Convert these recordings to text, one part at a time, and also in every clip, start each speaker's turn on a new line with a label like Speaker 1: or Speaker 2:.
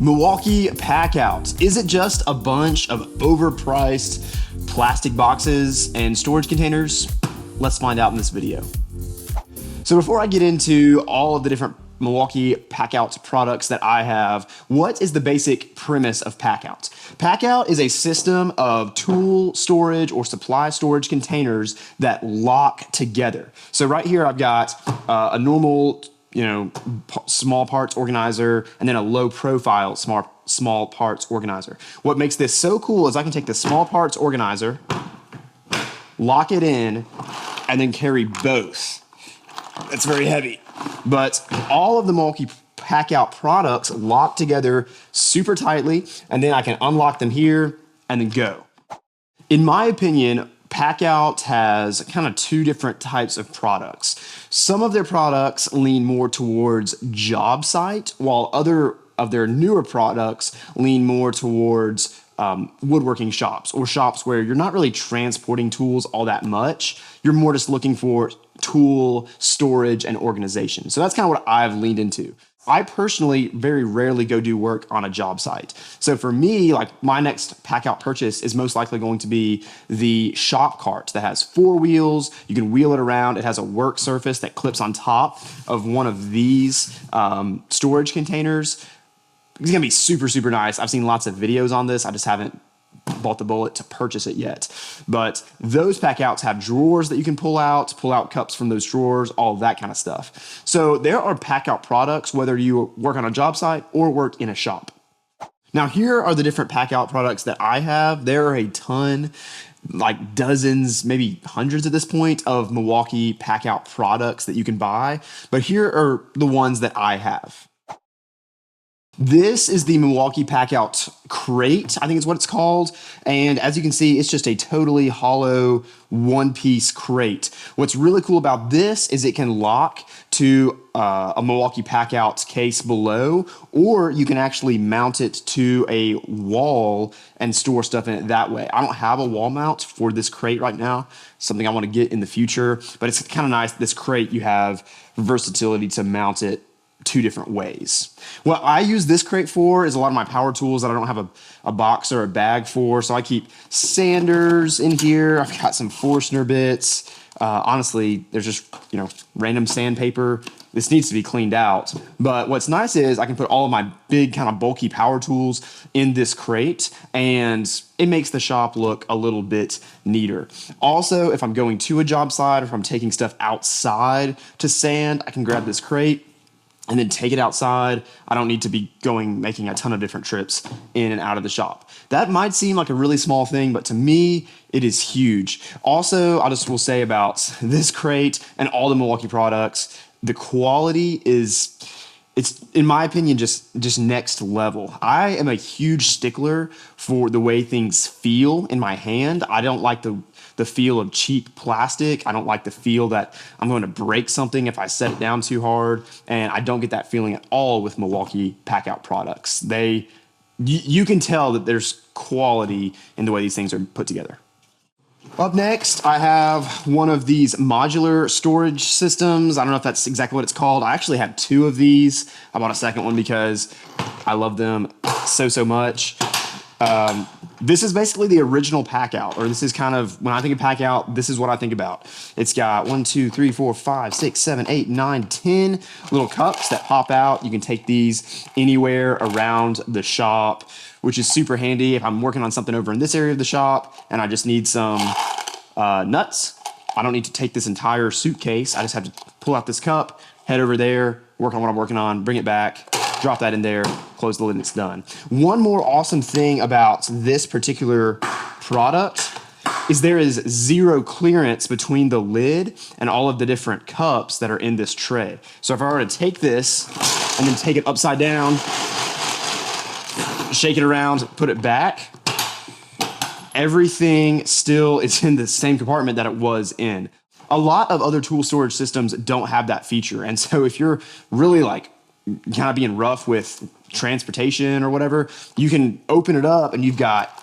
Speaker 1: Milwaukee Packout. Is it just a bunch of overpriced plastic boxes and storage containers? Let's find out in this video. So before I get into all of the different Milwaukee Packout products that I have, what is the basic premise of Packout? Packout is a system of tool storage or supply storage containers that lock together. So right here I've got a normal small parts organizer, and then a low profile small parts organizer. What makes this so cool is I can take the small parts organizer, lock it in, and then carry both. It's very heavy, but all of the Milwaukee Packout products lock together super tightly, and then I can unlock them here and then go. In my opinion, Packout has kind of two different types of products. Some of their products lean more towards job site, while other of their newer products lean more towards woodworking shops, or shops where you're not really transporting tools all that much. You're more just looking for tool storage and organization. So that's kind of what I've leaned into. I personally very rarely go do work on a job site. So for me, like my next Packout purchase is most likely going to be the shop cart that has 4 wheels. You can wheel it around. It has a work surface that clips on top of one of these storage containers. It's gonna be super, super nice. I've seen lots of videos on this. I just haven't bought the bullet to purchase it yet. But those Packouts have drawers that you can pull out cups from those drawers, all that kind of stuff. So there are Packout products, whether you work on a job site or work in a shop. Now here are the different Packout products that I have. There are a ton, like dozens, maybe hundreds at this point, of Milwaukee Packout products that you can buy. But here are the ones that I have. This is the Milwaukee Packout Crate, I think is what it's called. And as you can see, it's just a totally hollow one-piece crate. What's really cool about this is it can lock to a Milwaukee Packout case below, or you can actually mount it to a wall and store stuff in it that way. I don't have a wall mount for this crate right now, something I want to get in the future, but it's kind of nice. This crate, you have versatility to mount it 2 different ways. What I use this crate for is a lot of my power tools that I don't have a box or a bag for. So I keep sanders in here. I've got some Forstner bits. Honestly, there's just, random sandpaper. This needs to be cleaned out. But what's nice is I can put all of my big kind of bulky power tools in this crate, and it makes the shop look a little bit neater. Also, if I'm going to a job site or if I'm taking stuff outside to sand, I can grab this crate and then take it outside. I don't need to be making a ton of different trips in and out of the shop. That might seem like a really small thing, but to me, it is huge. Also, I just will say about this crate and all the Milwaukee products, the quality it's in my opinion, just next level. I am a huge stickler for the way things feel in my hand. I don't like the feel of cheap plastic. I don't like the feel that I'm going to break something if I set it down too hard. And I don't get that feeling at all with Milwaukee Packout products. You can tell that there's quality in the way these things are put together. Up next, I have one of these modular storage systems. I don't know if that's exactly what it's called. I actually have 2 of these. I bought a second one because I love them so much. This is basically the original Packout, or this is kind of, when I think of Packout, this is what I think about. It's got 1, 2, 3, 4, 5, 6, 7, 8, 9, 10 little cups that pop out. You can take these anywhere around the shop, which is super handy if I'm working on something over in this area of the shop and I just need some nuts. I don't need to take this entire suitcase. I just have to pull out this cup, head over there, work on what I'm working on, bring it back, drop that in there, close the lid, and it's done. One more awesome thing about this particular product is there is 0 clearance between the lid and all of the different cups that are in this tray. So if I were to take this and then take it upside down, shake it around, put it back, everything still is in the same compartment that it was in. A lot of other tool storage systems don't have that feature. And so if you're really kind of being rough with transportation or whatever, you can open it up and you've got,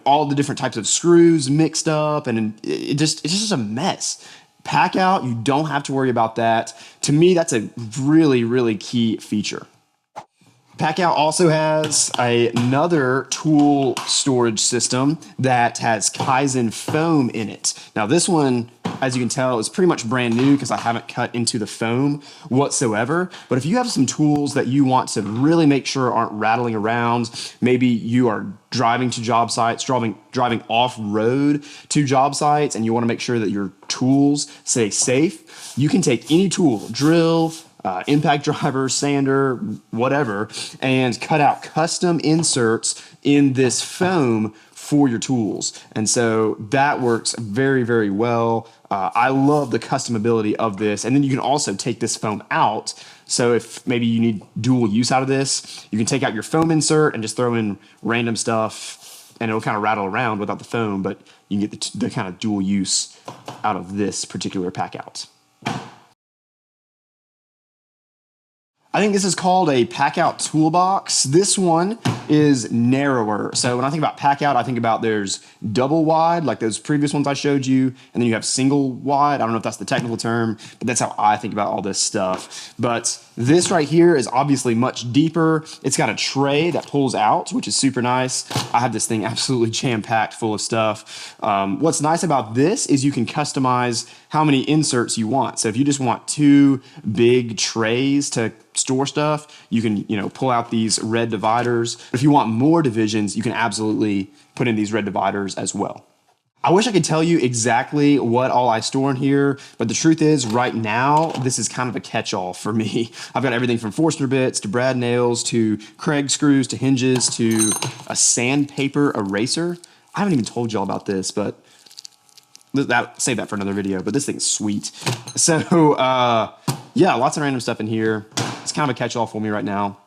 Speaker 1: all the different types of screws mixed up, and it's just a mess. Packout, you don't have to worry about that. To me, that's a really, really key feature. Packout also has another tool storage system that has Kaizen Foam in it. Now this one, as you can tell, is pretty much brand new because I haven't cut into the foam whatsoever. But if you have some tools that you want to really make sure aren't rattling around, maybe you are driving to job sites, driving off-road to job sites, and you want to make sure that your tools stay safe, you can take any tool, drill, impact driver, sander, whatever, and cut out custom inserts in this foam for your tools. And so that works very, very well. I love the customability of this. And then you can also take this foam out. So if maybe you need dual use out of this, you can take out your foam insert and just throw in random stuff and it'll kind of rattle around without the foam, but you can get the kind of dual use out of this particular Packout. I think this is called a Packout Toolbox. This one is narrower. So when I think about Packout, I think about there's double wide, like those previous ones I showed you, and then you have single wide. I don't know if that's the technical term, but that's how I think about all this stuff. But this right here is obviously much deeper. It's got a tray that pulls out, which is super nice. I have this thing absolutely jam-packed full of stuff. What's nice about this is you can customize how many inserts you want. So if you just want 2 big trays to store stuff, you can, pull out these red dividers. If you want more divisions, you can absolutely put in these red dividers as well. I wish I could tell you exactly what all I store in here, but the truth is right now, this is kind of a catch-all for me. I've got everything from Forstner bits to brad nails to Craig screws to hinges to a sandpaper eraser. I haven't even told y'all about this, but save that for another video, but this thing's sweet. So yeah, lots of random stuff in here. It's kind of a catch-all for me right now.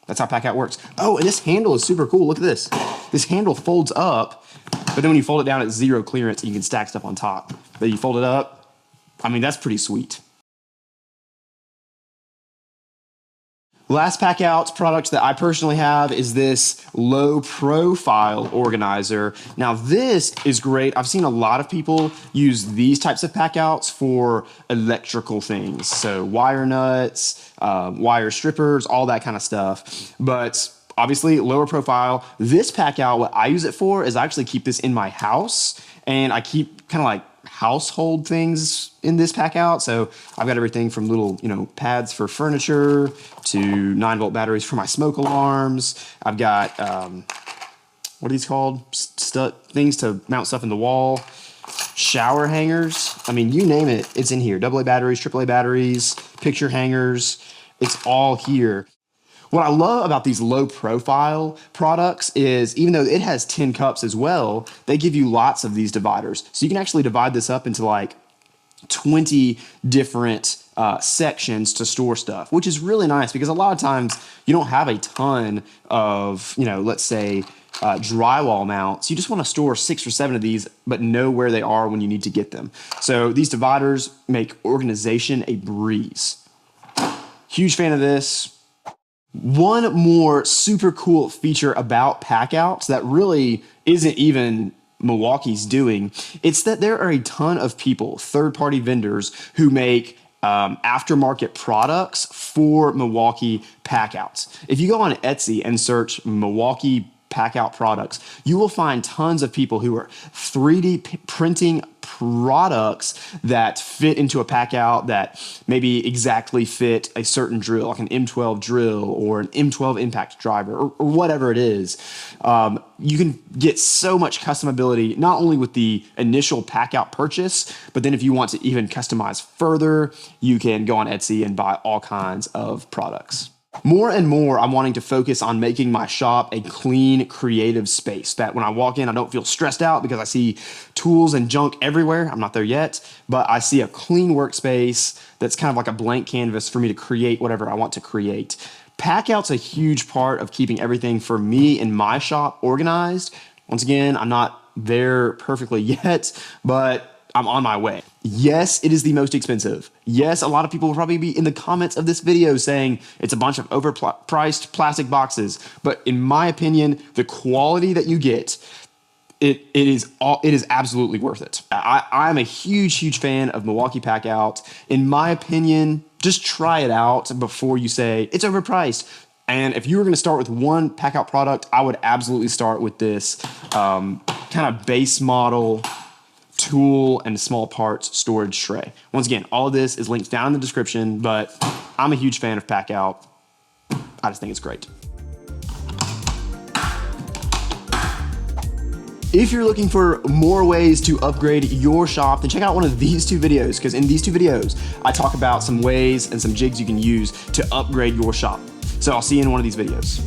Speaker 1: That's how Packout works. Oh, and this handle is super cool. Look at this. This handle folds up, but then when you fold it down, it's 0 clearance and you can stack stuff on top. But you fold it up, I mean, that's pretty sweet. Last Packout product that I personally have is this low profile organizer. Now this is great. I've seen a lot of people use these types of Packouts for electrical things. So wire nuts, wire strippers, all that kind of stuff. But obviously lower profile. This Packout, what I use it for is I actually keep this in my house and I keep kind of like household things in this Packout. So I've got everything from little, pads for furniture to 9-volt batteries for my smoke alarms. I've got, what are these called? Things to mount stuff in the wall. Shower hangers. I mean, you name it, it's in here. AA batteries, AAA batteries, picture hangers. It's all here. What I love about these low profile products is even though it has 10 cups as well, they give you lots of these dividers. So you can actually divide this up into like 20 different sections to store stuff, which is really nice because a lot of times you don't have a ton of, let's say drywall mounts. You just want to store 6 or 7 of these, but know where they are when you need to get them. So these dividers make organization a breeze. Huge fan of this. One more super cool feature about Packouts that really isn't even Milwaukee's doing, it's that there are a ton of people, third-party vendors, who make aftermarket products for Milwaukee Packouts. If you go on Etsy and search Milwaukee Packout products, you will find tons of people who are 3D printing products that fit into a Packout that maybe exactly fit a certain drill, like an M12 drill or an M12 impact driver or whatever it is. You can get so much customability, not only with the initial Packout purchase, but then if you want to even customize further, you can go on Etsy and buy all kinds of products. More and more, I'm wanting to focus on making my shop a clean, creative space that when I walk in, I don't feel stressed out because I see tools and junk everywhere. I'm not there yet, but I see a clean workspace that's kind of like a blank canvas for me to create whatever I want to create. Packout's a huge part of keeping everything for me in my shop organized. Once again, I'm not there perfectly yet, but I'm on my way. Yes, it is the most expensive. Yes, a lot of people will probably be in the comments of this video saying it's a bunch of overpriced plastic boxes. But in my opinion, the quality that you get, it is absolutely worth it. I'm a huge fan of Milwaukee Packout. In my opinion, just try it out before you say it's overpriced. And if you were gonna start with one Packout product, I would absolutely start with this kind of base model tool and small parts storage tray. Once again, all of this is linked down in the description, but I'm a huge fan of Packout. I just think it's great. If you're looking for more ways to upgrade your shop, then check out one of these two videos, because in these two videos, I talk about some ways and some jigs you can use to upgrade your shop. So I'll see you in one of these videos.